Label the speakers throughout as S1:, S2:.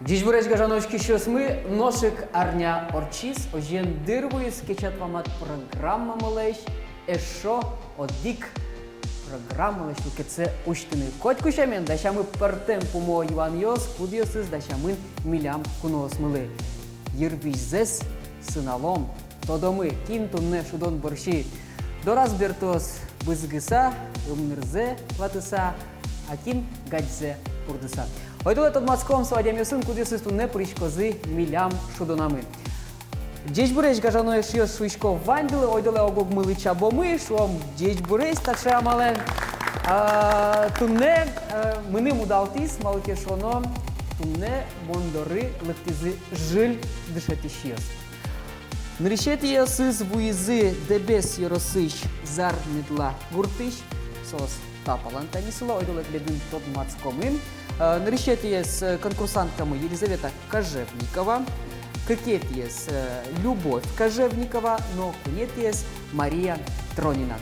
S1: Dziś bureczka żanowski siosmy noszyk arnia orcis ojien dyrwuj skeczat wamat программа малеш ешо одик программа малеш лукеце уштыны котку шамен да шамы партем пумо Иван Йос кудиосыз да шамын милям кунос мылы ервизес сыналом тодомы ким тунне шудон борщи дораз бертос бызгыса умнырзе ватыса акин гадзе урдыса. Ойдоле тот мацком свадямесын кудесыз тунне пришкозы милям шудонамы. Джеч буреш гажаное шиос шуишко вандилы, ойдоле огог мылы чабомы, шуом джеч буреш такше амален. Тунне мыны мудалтис малке шоно тунне мондоры лыктизы жиль дышатишиос. Нришети сыз буизы дебес еросыш зар медла гуртыш сос тапалан танисыла, ойдоле гледын тот мацкомын. Нарещете с конкурсантками Елизавета Кожевникова, кокетие с Любовь Кожевникова, но кунетие с Мария Тронина.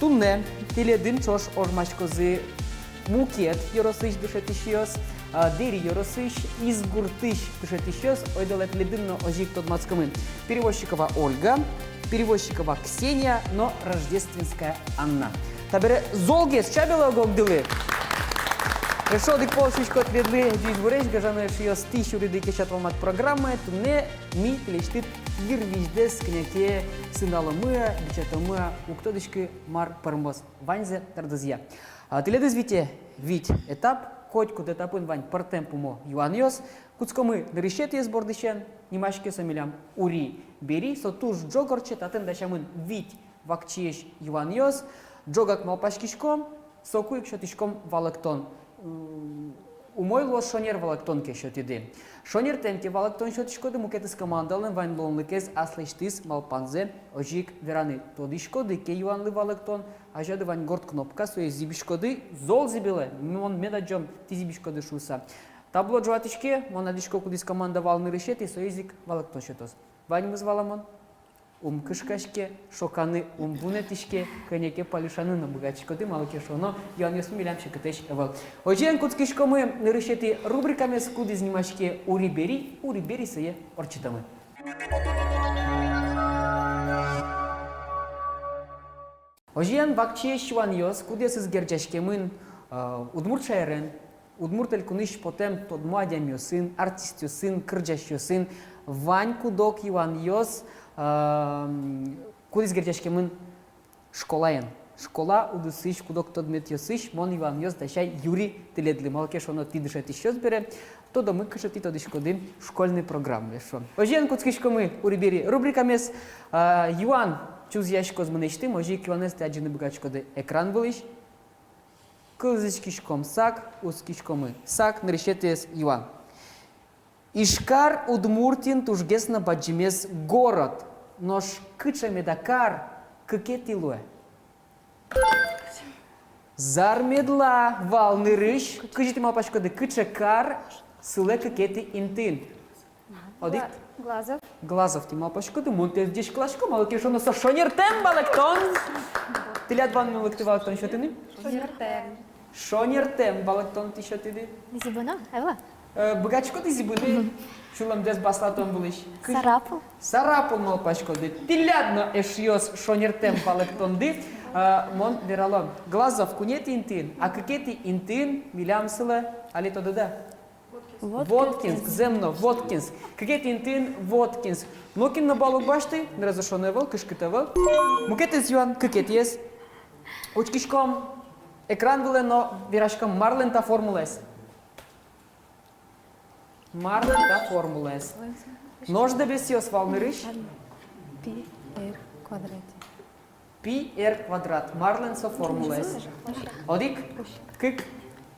S1: Тунне теледин чош ормашкозы мукет еросыш душетишиос, дери еросыш из гуртыш душетишиос, ойдоле теледин но ожик тот мацкомын. Перевозчикова Ольга, перевозчикова Ксения, но рождественская Анна. Табере золгес чабела гогдылы. Решо дик полшишко отведли джиз буреш гажаное шиос тысячу ряды кечат вам от программы, тунне ми лечтит гирвиждес княке сындала мыа, бичата мыа, уктодышки мар пармоз ваньзе тардазья. Теледыз вите вить этап, хоть куда этапын вань партемпумо Иван Йос, куцкомы нарешете из бордыщен, немашки самилям ури бери, со туж джогорче, татен дашамын вить вакчиеш Иван Йос, джогак малпашкишком, сокуик шотишком валактон. Умойло шонер валактон кешот иди. Шонер темки валактон шотишкоды мукетис командален вайнлонлыкез аслештис малпанзе ожик вераны. Тодишкоды ке юанлы валактон ажады вайн горд кнопка суе зибишкоды зол зибиле. Мон медаджом ти зибишкоды шуса. Табло джуатишке монадишко кудис команда валны решети соезик валактон шотос. Вайнмыз валамон. Кышкашке, шоканы бунетишке, конеке палюшаны на богачкоды, малке шоно, Иван Йос милямши катеш эвал. Ожен куцкишко мы решети рубриками скуди знимашке урибери сые орчитамы. Ожен вакчеш Иван Йос кудес из герджашке мын удмурт шайрен, удмуртель куныш потем тод младям йосын, артист йосын, кырджаш йосын, Вань кудок Иван Йос кудис герчашке мын школаен. Школа удысыш кудок тодмет йосыш, мон Иван Йос дашай Юрий теледли. Малке шоно ти дышат еще бере, то да мы кашати то дышкоды школьный программ лешо. Ожен куцкишко мы урибери рубрикамес Юан чуз яшко зманештым, ожик Иванес таджины богачкоды экран былыш. Кылзышкишком сак, ускишко мы сак нарешетес Юан. Ишкар удмуртин тужгесна баджимес город, нож кыча медакар кыкетилуэ. Зармедла валны рыш, кыжите мапашкоды кыча кар сыле кыкети интин. Одик?
S2: Глазов.
S1: Глазов ти мапашкоды, монтез диш клашко, малки шоно со шонертем балактон. Тилят ван милыкты балактон шотыны?
S2: Шонертем.
S1: Шонертем балактон ти шотыды?
S2: Зибана, ева.
S1: Богачкоды зибыны, шулам дес баслатон булыш.
S2: Сарапул.
S1: Сарапул малпашкоды. Тилядно эшьос шонертем балактонды. Мон вералон. Глазов кунети интин, а какети интин милямсыла, али то да? Воткинск, земно, Воткинск. Какети интин, Воткинск. Нокин на балук башты, неразошоневал, кышкытевал. Мукетис юан, какети ес. Учкишком экран было, но вирашком марлента формулес. Марлента формулес. Нож дебес йос валны рыш.
S2: Пи р квадрат.
S1: Пи р квадрат. Марленсо формулес. Одик, кык,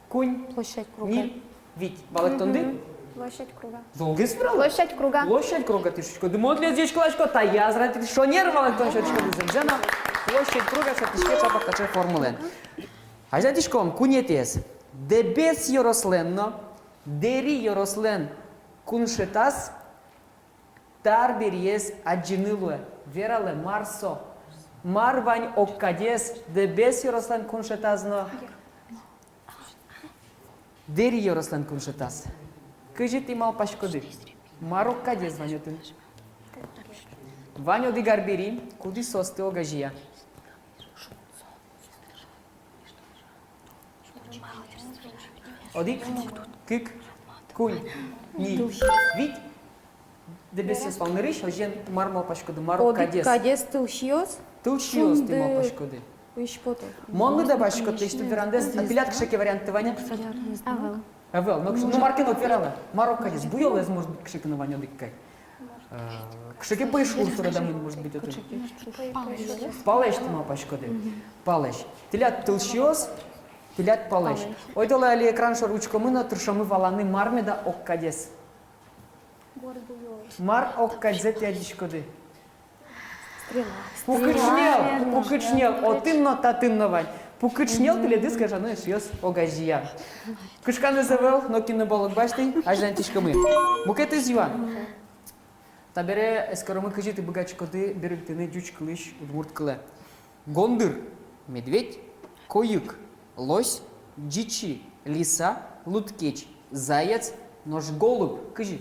S1: кунь,
S2: Площадь круга.
S1: ниль, вить. Балактонды?
S2: Площадь круга.
S1: Долго спирал?
S2: Площадь круга.
S1: Площадь круга тишечко. Дымот лет здесь клачко, та я зрати шонер балактон шотишко диземзена. Площадь круга шотишке чапак каче формулен. А затишком кунетес. Дебес йоросленно, дери йорослен куншетас, тарберьес аджинылуэ. Верале марсо. Марвань оккадес, дебес йорослен куншетазно. Дери йорослен куншетас. Кажи ти мал пашкоди. Маро каде званьотын? Ваня оди гарбери, куди состе огажия. Одик, кик, кунь, ни, вить. Дебесиос валнырыш, ожен мармал пашкоды, маро
S3: Одик
S1: кадес.
S3: кадес тылшиос.
S1: Тылшиос ты мал
S3: Шунды
S1: пашкоды.
S3: Ишпото.
S1: Монлы да пашкоды, что верандес, апелят кшеке варианты Ваня?
S2: Авел.
S1: Авел, ну маркен отверала. Маро кадес, буйол из может быть кшеке на Ваня диккай. Кшеке поишу сурадамын может быть это. Палеш ты мал пашкоды. Палеш. Телят тылшиос, телят палеш. Ойдала али экран шаручкомына, туршамы валаны мармеда оккадес. Мар оккадзет ядишкоды. Пукычнел, отынно татынно вань. Пукычнел теледи скажаны шиос огажия. Кышканы завел, но кино балок башты, ажантишкамы. Букет из юан. Табере эскоромы кажиты богачкоды берегтыны дючкылыш удмурткылы. Гондыр, медведь, коюк, лось, дичи, лиса, луткеч, заяц, нож голубь, кажи.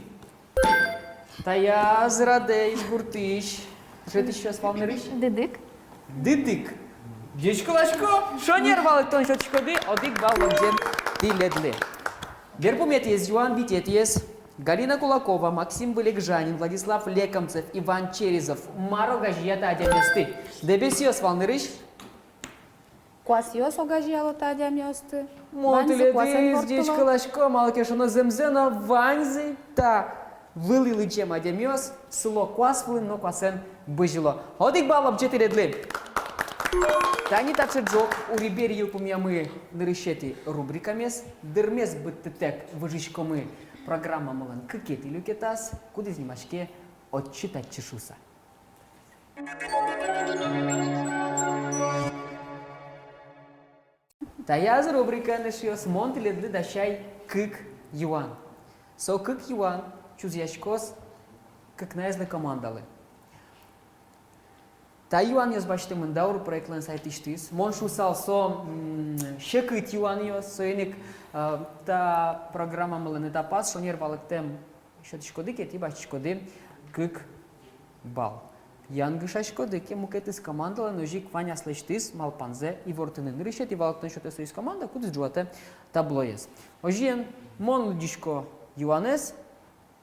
S1: Тая зраде из гуртыш. Что ты сейчас волнырыш?
S2: Дидик.
S1: Дидик. Дечкалашко, шо не рвал тон шотчкоды, одик бал лобден тиледле. Вербумет есть Юан Битет есть. Галина Кулакова, Максим Вылегжанин, Владислав Лекомцев, Иван Черезов, Маро Гажията Адяместы. Дебесиос волнырыш?
S3: Куасиос огажиало тадямиосты.
S1: Мотыледы здесь калашко, малкешоно земзена, ванзы, та вылили чем адямиос, село Куасвлын, но Куасен быжило. Одик балоб четыредлы. Тани таче джок у рибери упомямы нырышети рубрикамес, дермес быттетек выжичкомы программа малан кыкет и люкетас, куда снимашке отчитать чешуса. Таяз рубрика нешиос монтеледлы дашай кык юан. Со кык юан чузяшкос кык наезны командалы. Та юан ёс башты мындаур проектлан сайтыштыз. Мон шусал со шекыт юан ёс, соенек та программа малан этапас, шонер балыктем шотышкоды кети башчкоды кык бал. Янгышашкоды ке мукетис командала ножик Ваня слештыз малпанзе и вортыны нырышет и балыктан шоте союз команда кудыс джуате таблоес. Ожиен мон лудишко юанес,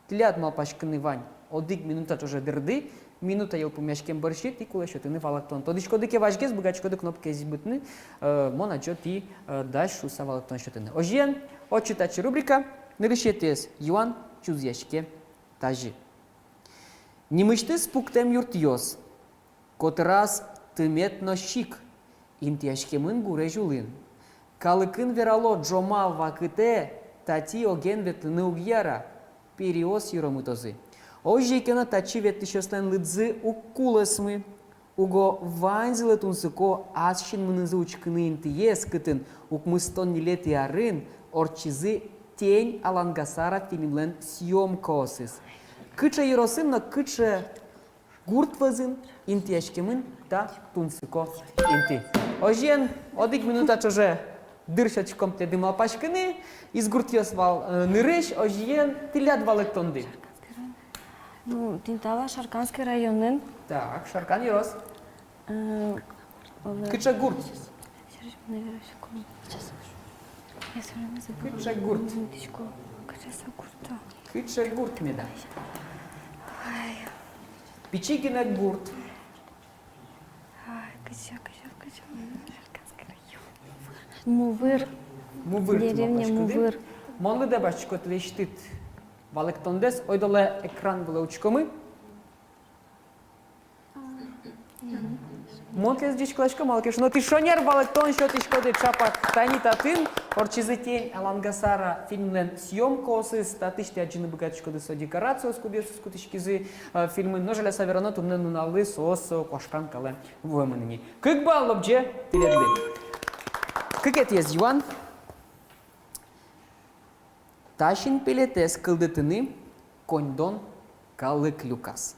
S1: тлят малпашкыны Вань, одик минута тоже дырды, минута ел помяшкем борщит и кулешотыны валактон. Тодышкоды ке важгез, богачкоды кнопки избытны, мон аджот и даш шуса валактон шотыны. Ожиен, отчитачи рубрика, нырышетес юан чузяшке тажи. Nimышты спуктем юртьёс, котрас тыметно щик, интяшкемын гуре жулын. Калыкын верало джомал вакыте, тати оген ветлыны угьяра, периос юромытозы. Ожжекена тачи ветлышёстен лыдзы уккулысмы, уго ванзылы тунсыко асшин мынызы учкыны интиес кытын, укмыстон нилет ярын, орчизы тень алангасара фильмлен съемкосыз. Кыча еросым, но кыча гуртвазын, интияшкемын, та тунсыко инти. Ожен, одик минута чоже дыршачком те дымал пашкыны, из гуртьёс вал нырыш, ожен тилят валык тонды.
S4: Ну, Тинтала, Шарканский районын.
S1: Так, Шаркан ерос. Кыча гурт. Кыча гурт. Кыча гурт меда. Пичигина гурт.
S4: Мувыр.
S1: Мувыр.
S4: Деревня Мувыр.
S1: Монлы да башчыко тлештит. Валыктондес, ойдоле экран было учкомы. Монтлес здесь клашка малкеш, но ты шонер валыктон, что ты шкоды чапат тайни татын, орчизы тень алангасара фильмлен съемкосы, статышти аджины богатчкоды со декорацию скубесу скутышкизы фильмы, ножеля саверано тумнен нуналы сос кошкан кале войманни. Как бал лобже тиледли. Как это есть Юан? Ташин пелетес кылдытыны коньдон калык люкас.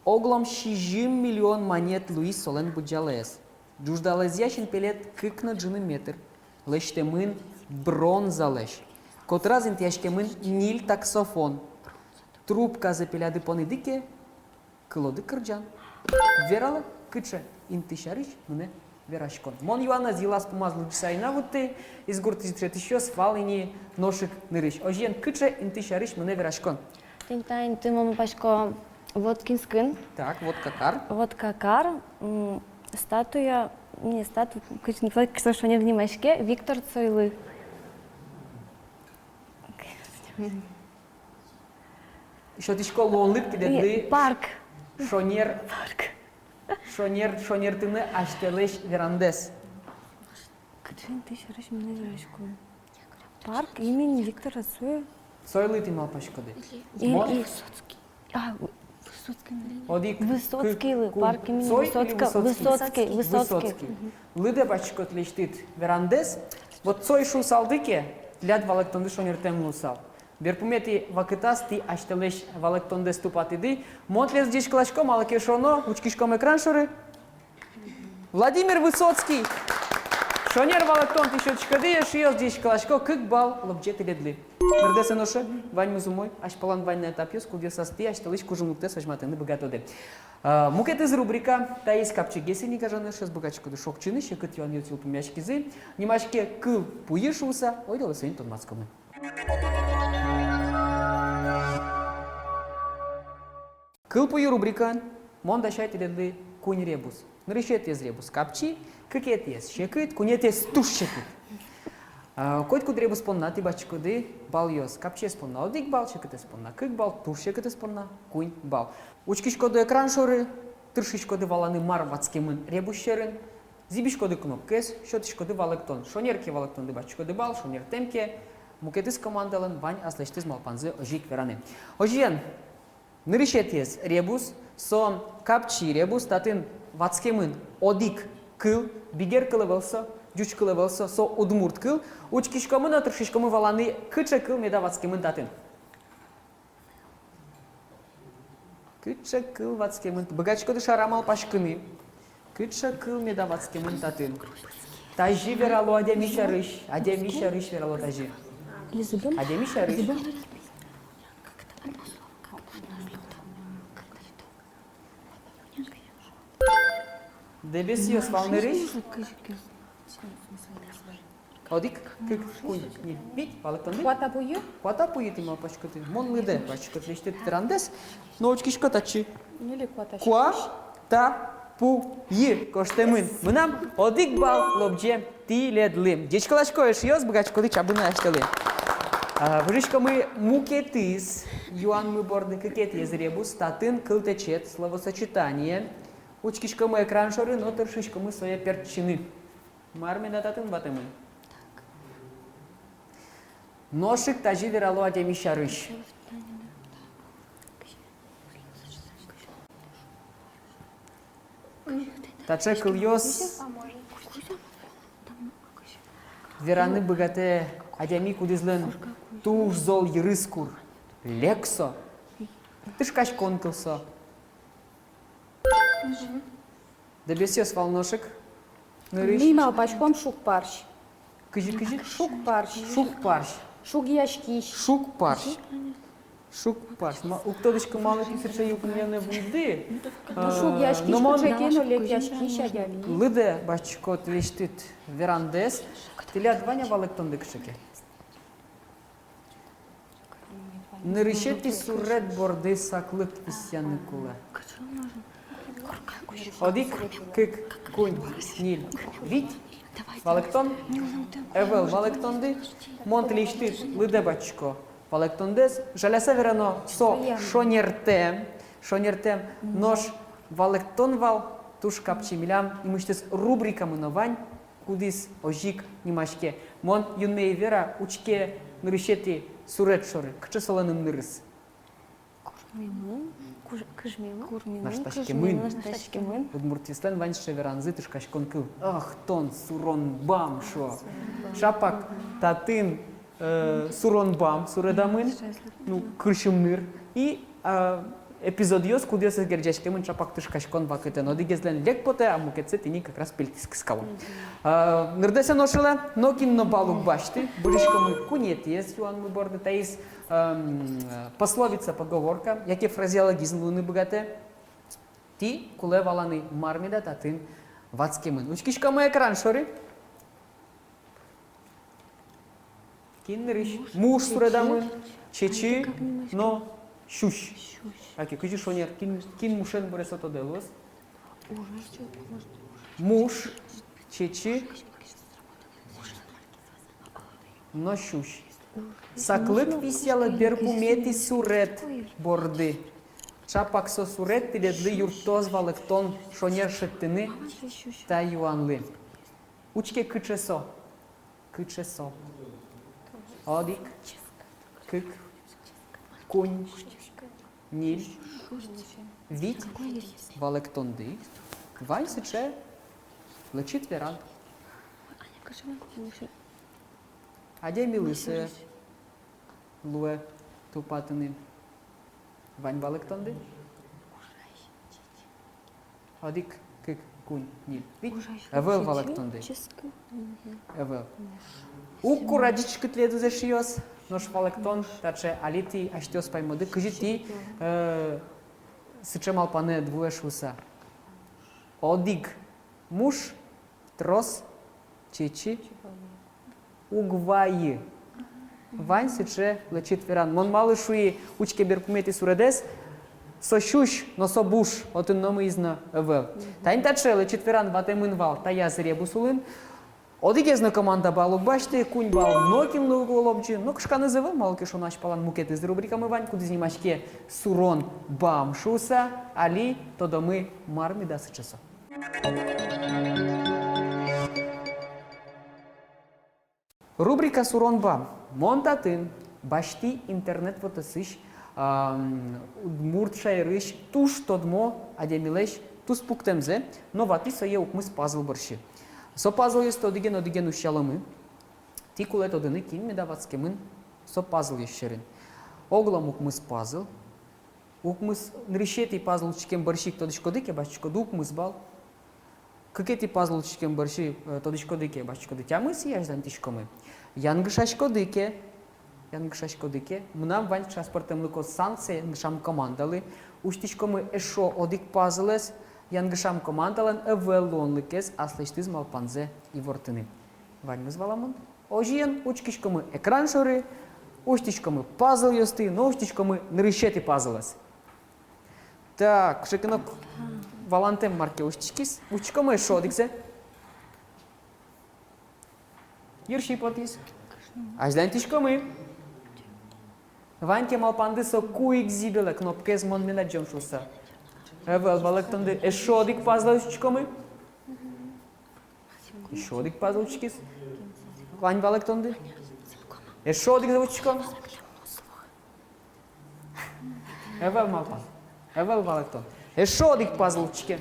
S1: Оглом 60 миллион монет Луис Солен Буджалес. Джуждалез яшин пелет кыкна джины метр. Лештемын бронзалеш. Котра зинтяшкемын нил таксофон. Трубка запиляды понедике, кылоды кырджан. Верала кыча интишарич мне верашкон. Мон Юана зилас помазлы сайна вот ты из гурты еще свалени ношик нырыш. Ожен кыча интишарич мне верашкон.
S4: Тинтайн ты мама пашко водкин скын.
S1: Так, вот какар.
S4: Вот какар. Статуя, не статуя, кычный флаг, что не внимашке, Виктор Цойлы.
S1: Еще ты школу он лып кидеды.
S4: Парк.
S1: Шонер.
S4: Парк.
S1: Шонер тыны аштелеш верандес.
S4: Кычын ты шарыш мне верашко. Парк имени Виктора Цоя.
S1: Сойлы ты мал пашкоды.
S4: И Высоцкий. Высоцкий.
S1: Одик.
S4: Высоцкий, парк имени
S1: Цой или
S4: Высоцкий. Высоцкий.
S1: Лыде пашкот лештит верандес. Вот цой шу салдыке, ляд валектонды шонер тем лусал. Берпумети вакытас ти аштелеш валектонде ступатиды. Монтлес диш клашко малаке шоно, учкишком экран шоры. Владимир Высоцкий. Шонер валектон ти шочкады, шиос диш клашко, кык бал лобджети ледли. Мердесе ноше, вань музумой, аш палан вань на этапиос, кудир састи, аштелеш кужумукте сажматенды богатоде. Мукет из рубрика «Таис капчи гесени кажаны шес богачко до шокчины, шекет юан ютил пумяшки зы, немашке кыл пуешуса, ойдела сейн тон мацкомы». Кыл пую рубрика «Мон дашайте ледли кунь ребус». Нарышет ез ребус капчи, кыкет ез шекет, кунет ез туш шекет. Кой ку ребус понна ти бачко ды бал йос. Капчи спонна одик бал, шекет спонна кык бал, туш шекет спонна кунь бал. Учкишко до экран шоры, тыршишко ды валаны мар вацкемын ребус шерын, зибишко ды кнопкес, шотишко ды валектон. Шонерке валектон ды бачко ды бал, шонер темке, мукетис командалан вань аслештиз малпанзы ожик вераны. Ожиен, нарышет ез ребус, сон капчи ребус, татын вацкемын одик кыл, бигер кылывылса, жуч кылывылса, со удмурт кыл, учкишкомын тыршишкомы валаны кыча кыл меда вацкемын татын. Кыча кыл вацкемын, богачко ды шарамал пашкыны, кыча кыл меда вацкемын татын. Тажи верало адемиша рыш верало тажи. Адемиша рыш. Дебесиос валны рыш. Одик, кык, кунь, не бить, валактонды.
S3: Куата бую?
S1: Куата пуйти мал пашкоты. Мон лыде пашкот лештет трандес, но очкишко тачи.
S3: Нили куата
S1: Куа та пу ир коштемын. Мынам одик бал лобже ти ледлим. Дечкалашко эшиос богачко ды чабына аштелы. Врышко мы мукетис, юан мы борды кыкет езребус, татын кылтечет, словосочетание. Учкишко мы экран шоры, но тершишко мы своя перчины. Марми да татын батымы. Ношик тажи верало адемиша рыш. Таче кыльос вераны богате адеми кудизлен туш зол ерыскур лексо тышкаш конкылсо. Дебесиос волношек нырыш.
S3: Мимал пачком шук парш.
S1: Кыжи
S3: Шук парш.
S1: шук парш.
S3: Шук яшкиш.
S1: Шук парш. Шук парш. Уктодышка мало писарша юкумлене выйды.
S3: Шук яшкиш кучекено лек яшкиш адями.
S1: Лыде бачко твештит верандес. Тиля дваня валектонды кшеке. Нырышети сурет борды саклык писяны куле. Одик, кык, кунь, нил, вить, валектон, эвел валектонды, монт лиштит, лыде бачко, валектондес, жаляса верано, со шонертем, нож валектон вал, туш капчи милям, и мыштес рубрика мыновань, кудис ожик нимашке, мон юнмей вера, учке нырышети сурет шоры, кчесоленым нырыс. Нашташкемын. Удмуртистан ваньше веранзы тышкашкон кыл. Ах, тон сурон бам шо. Шапак татын сурон бам суредамын. Ну, кыршым ныр. И эпизодиос кудесы герджешкемын чапактыш кашкон вакытын. Одигезлен лек поте, а мукетсе тини как раз пельтискскало. Нырдесен ошеле, но кинно балук башты, буришкамы кунетиес, юан мы борды таис пословица, поговорка, яке фразеологизм луны богате. Ти, куле валаны мармида, татын вацкемын. Учкишкамы экран шори. Киннериш, муж суредамын, чечи, но шуш. Аки, кучи шонер, кин мушен боресо то делос. Муж, чечи, но шуш. Саклык висела берпумети сурет борды. Чапак со сурет тиледли юртоз валектон шонер шеттыны та юанлы. Учке кычесо. Кычесо. Одик. Кык. Кунь. Ниль. Вить. Валектонды. Вайсыче. Лечит веран. Аде милысе. Луэ. Тупатыны. Вань валектонды. Одик. Кык. Кунь. Ниль. Вить. Эвел валектонды. Эвел. Уку радички тледу зашиос. Нож валектон. Таче алити аштиос паймоды. Кыжити. Сычемал пане двуе шуса. Одик. Муж. Трос. Чечи. Угваи. Вань сыче лечит веран. Мон малышуи учке беркумети суредес. Сощущ, но собуш. Отын номы изна эвел. Тайн таче лечит веран ватемын вал. Тая зребусулын. Одигезна команда балук башты, кунь бал нокин лобджи. Но кшка назывы, малки шонаш палан мукет из рубриками вань, куди знімачке сурон бам шуса, али то домы марми да сычесо. Рубрика сурон бам. Монтатын, башти интернет фотосыш, мурт шайрыш, туш тодмо, адемилеш, тус пуктемзе, но вати сое укмыс пазл борщи. Со пазл есть одиген ущаламы. Ти кулет одины кин медавацкемын со пазл ещерин. Оглам укмыс пазл. Укмыс нрешети пазл чикем борщик тодичко дике башчико укмыс бал. Какети пазл чикем борщи тодичко дике башчико дитямыс яждан тишкомы. Янгшашко дике. Мнам вань транспортем лыко санкции янгшам командалы. Уштишкомы эшо одик пазлес. Янгышам командалан эвелон лыкес аслыштыз малпанзе и вортыны. Ваньмыз валамын. Ожиен учкишкомы экран шоры, уштишкомы пазл ёсты, но уштишкомы нырышети пазлес. Так, шекинок валантем марке уштишкис. Уштишкомы шо диксе? Ерши потис. Аждан тишкомы. Ваньке малпанды со куик зибеле кнопкез мон мена джоншуса. Эвел валектонды эшодик пазлычкомы. Эшодик пазлычкис. Вань валектонды. Эшодик завучком. Эвел малпан. Эвел валектон. Эшодик пазлычки.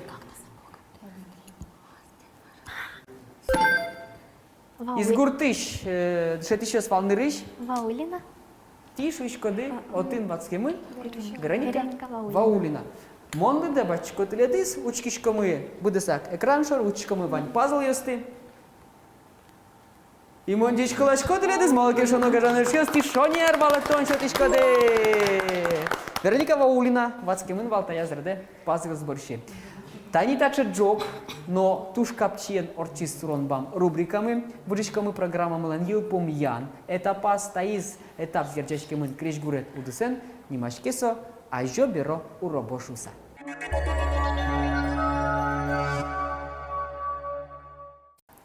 S1: Из гуртыш дшетишес валнырыш.
S2: Ваулина.
S1: Тишуш коды отын вацкемы. Вероника Ваулина. Монды да бачко теледис, учкишкомы будесак экран шор, учкишкомы вань пазл ёсты. И мондичко лачко теледис, малке шоно гажаны шёсти шонер валактон шотишкоды. Вероника Ваулина, вацкемын валтая зерде пазл сборщи. Тани таче джок, но туш капчиен орчис сурон бам рубриками, будичкомы программа мелангил помян. Это пас таиз этап герчешкемын кришгурет удесен, нимашкесо, а жо беро у робошуса.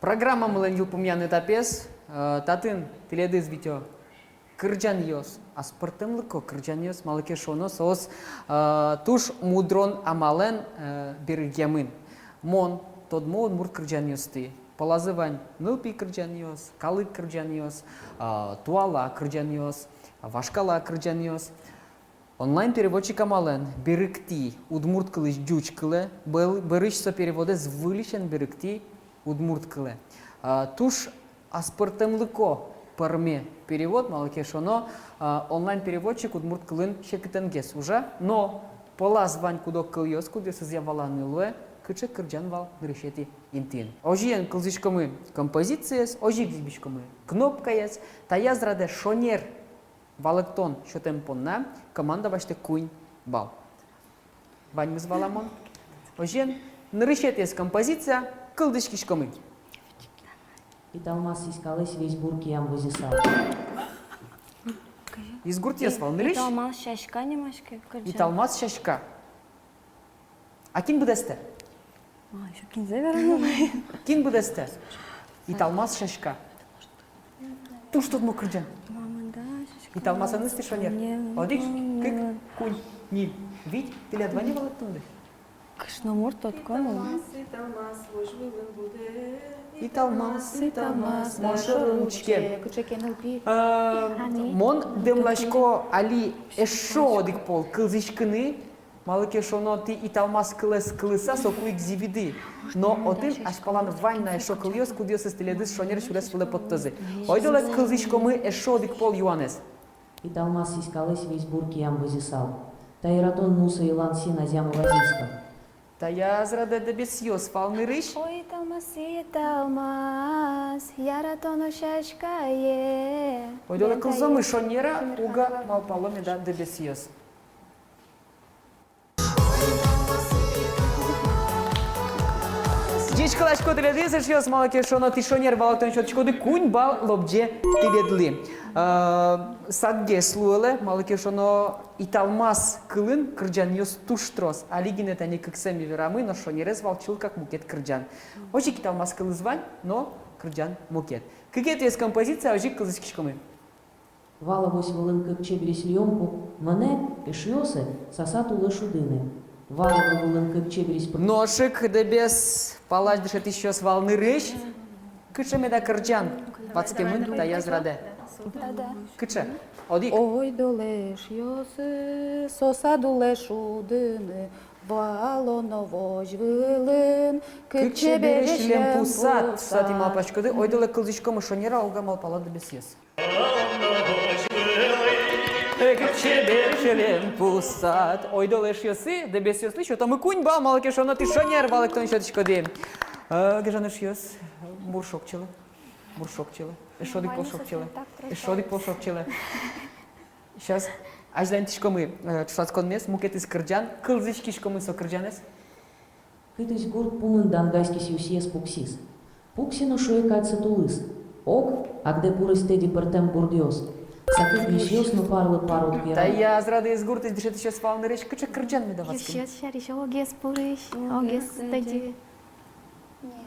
S1: Программа мелангил помян этапес, татын теледиз витё кырджан йос, а спортем лыко кырджан йос, малыке шоно соос туш мудрон амален биргемын. Мон тодмон мурт кырджан йосты. Полазывань нылпи кырджан йос, калык кырджан йос, туала кырджан йос, вашкала кырджан йос. Онлайн переводчик амален бирикти удмурт кылыш джуч кылы, бырыш со переводе звылишен бирикти удмурт кылы. Туш аспортем лыко парме перевод малыке шоно онлайн переводчик удмурт кылын шекитенгес уже, но Полас вань кудок кыльос, куды сызяваланы луэ, кычы кырджан вал нырышети интин. Ожиен кылзышкомы композицияс, ожи гзибишкомы кнопкаяс, таязраде шонер валыктон шотемпонна, команда башты кунь бал. Вань мыз валамон. Ожиен нырышетиес композиция кылдышкишкомы.
S5: Италмас искалась весь буркиям возисал.
S1: Изгуртес вал нырыш,
S4: Италмал шашка немашке кырджан.
S1: италмас шашка. Акин будесте?
S4: Еще кинзе вернул.
S1: Кин будесте? Италмас шашка. Туш тут мо кырджан.
S4: Мама, да, шашка.
S1: Италмас анысты шонер. Одиш, кык, кунь, нил. Вить, ты ли адвани валаттунды?
S4: Кышна мурт откону.
S1: Италмас, моншорунчке.
S3: Кычекенел пи.
S1: Мон демлашко али эшо одик пол кылзышкыны, малыке шоно ти италмас кылес кылыса сокуик зивиды. Но один ашпалан вайна эшо кыльос кудиос стиледис шонер шурес фуле подтазы. Ойдоле кылзышкомы эшо одик пол юанес.
S5: Италмас искалась весь буркиям возисал. Тайрадон муса и ланси на зяму возискал.
S1: Та я зраде дебесиос фалны рыш.
S2: Ой, талмас, яратоно шашкае.
S1: Ойдоле кылзомы шонера уга малпаломе да дебесиос. Дичкалашко теледизер шиос малаке шоно тишонер балактон шотчкоды кунь бал лобже теледли. Садге слуэле малаке шоно италмас кылын кырджан йос туштрос. Алигине тани кыксеми верамы, но шонерез валчил как мукет кырджан. Ожик италмас кылызвань, но кырджан мукет. Кыкет есть композиция, ожик кылызкишкомы.
S5: Вала вось волын кыпче льемку, мене эшьосе сасату лешудыны. Вала волын кыпче берись
S1: Ношик дебес палач дышет еще с волны рыш. Кычеме да кырджан. Пацкемын та я зраде. Кыче. Одик.
S3: Ой, долеш йоси, сосадулеш удини, валоно вожвилин,
S1: Кыче берешлем пусат. Пусат имал пачкоды. Ойдоле кылзышкомы шонера алга мал пала дебес ес. Кыче берешлем пусат. Ойдоле шьосы дебес ес лишь. Там и кунь бал малаке шоно ти шонер балык тон шотичкоды. Гежаны шьос. Муршок челы. Муршок челы. Эшодик полшок челы. Эшодик полшок челы. Сейчас. Аждан тишкомы чусацкон мес. Мукет из кырджан. Кылзышкишкомы со кырджанес.
S5: Кытысь гурт пунын дангайскис юсиес пуксис. Пуксино шуекается тулыс. Ок, а где пурыс теди пертем бурдиос. Сакык вишьос но парлы парут
S1: Та
S5: гера.
S1: я зрада из гурт из дышет еще с волны речь. Кыче кырджан me давацким.
S2: Юс шариш, огес пуриш, огес стади.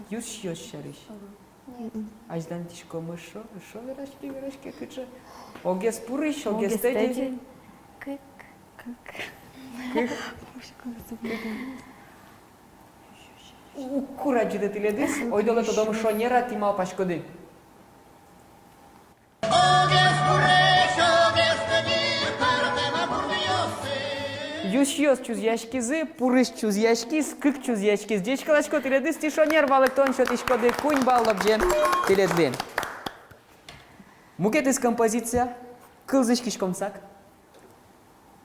S1: Юс шьос шариш. Аждан тишкомы шо верашки кыче. Огес пурыш, огес теди.
S2: Кык.
S1: Кураджи да теледис. Ойдоле то дом шонера ти мал пашкоды. Юс шьос чуз яшкизы, пурыш чуз яшкиз, кык чуз яшкиз. Дечкалачко теледис ти шонер валыктон шот ишкоды кунь бал лобжен теледли. Мукет из композиция. Кылзышкишкомсак.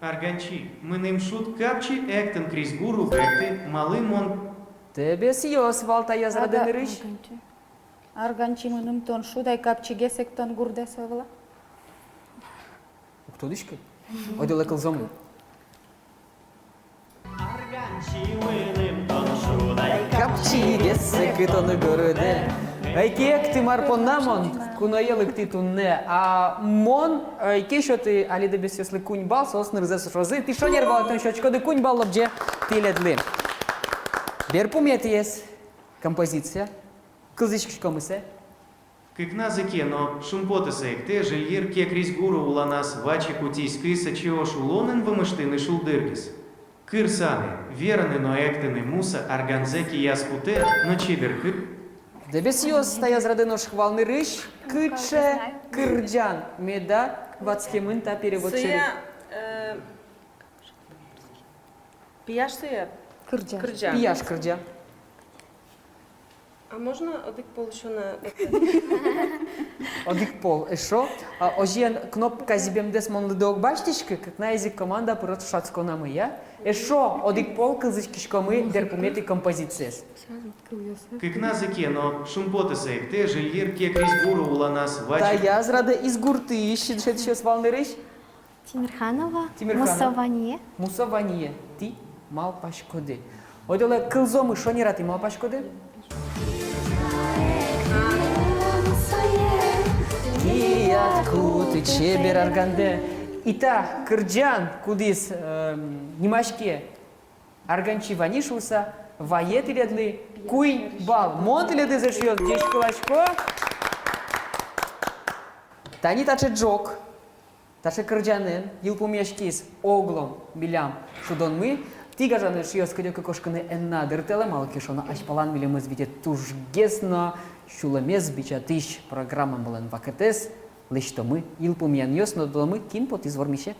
S6: Арганчи, мы ним шут капчи эктен крис гуру экты малым он
S1: Тебес йос валта я зраде нырыш.
S3: Арганчимыным тон шудай капчиге сектон гурдесовла.
S1: Кто дышка? Ойдоле кылзомы. Капчиге секытоны göröde. Айкек ты марпоннамон, куноелык ты тунне, а мон, айке шо ты али дебес если кунь бал, сосныр зесу шозы, ты шо нервал, тон шочкоды кунь бал лобже тиледли. Берпумет ес композиция, кылзычкишкомысе.
S6: как на языке, но шумпотеса экте жильер ке крис гуру уланас вачи кутис кыса чиош улонен вымыштыны шулдыргис. Кырсаны, вераны но эктены муса арганзеки яскуте, но чибер кыр.
S1: Дебесиос стая зраденош хвалны рыш, кыче кырджан, меда вацкемын та перевод шерик.
S7: Сыя пияш сыя
S3: Кырджа.
S7: кырджа.
S1: Пияш кырджа.
S7: А можна один пол, що на
S1: Одик пол. Що? Ожен кнопка зібемдес монлидок бачтички, як на язик команда проти шацько нами, я? Що? Одик пол килзичкишкоми дерпумети композиціс.
S6: Кикна зекено, шумпотеса екте, жильєр кек різь гуру уланас,
S1: Та
S6: вачек.
S1: я зраде із гурти, ще щось валнериш?
S2: Тимирханова.
S1: Тимирханова.
S2: Мусавание.
S1: Мусаваніє. Ти мал пашкоди. Одоле килзоми що не рати мал пашкоди? Киятку ти чебер арганде. І та кирджан кудись німашке арганчі ванішуса, ваєти ледли, куй бал. Монти леди зашьет, десь кулачко. Та ні таче джок. Таше кирджанин, йылпумешкис оглом білям шудон ми. Тига жаны шиёс кыдёкы кошкыны энна дыртеле малки шона ашпалан билемыз бите тужгесно шуламез бича тыш программа болен вакытес лишто мы йылпумян ёсно домы кин пот извормише.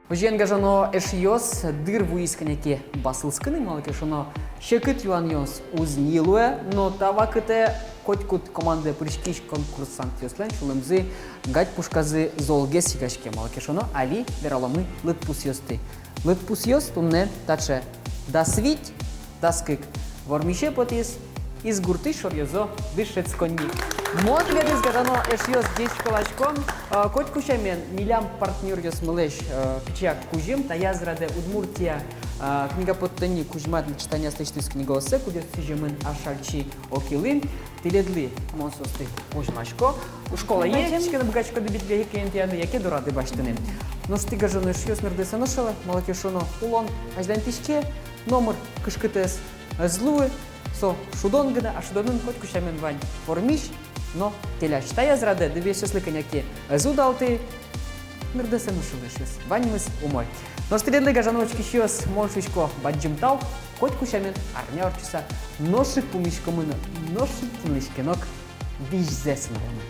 S1: Оженга жано эшиёс дыр вуисканяке басылскыны малки шоно шекыт юан ёс узнилуэ, но та вакыте Котькут команды пришкиш конкурсант ёслен шулымзы гать пушказы золге сигашке малкешоно али вераломы лытпус ёсты. Лытпус ёс тумне таче дасвить даскык вормише потис из гурты шорьёзо дышец конни. Мод ледыз гадано эш ёс десь калачком котку шамен милям партнер ёс мылеш пичак кужим та язраде Удмуртия книга подтани кужмат для читания слышны с книга осе кудес сижемен ашальчи окилин Теледли монсости ожмашко. У школа є, чекай на багачко дебітлі, які ентіани, які доради бачтини. Ну стига жоно шьос нердеса ношела, малакешоно улон, аж дан тишке, номер кышкытес злуы, со шудонгына, а шудонын хоть кушамен вань формиш, но теляч. Та я зраде, дебе шесли коняки зудалты, нердеса ношела шьос, ваньмыз умой. Но стиледли гажановочки шьос моншишко баджимтал, хоть кушамен арня орчуса, ношик пумишкомына, ношик тинлишкенок, биш зесмелена.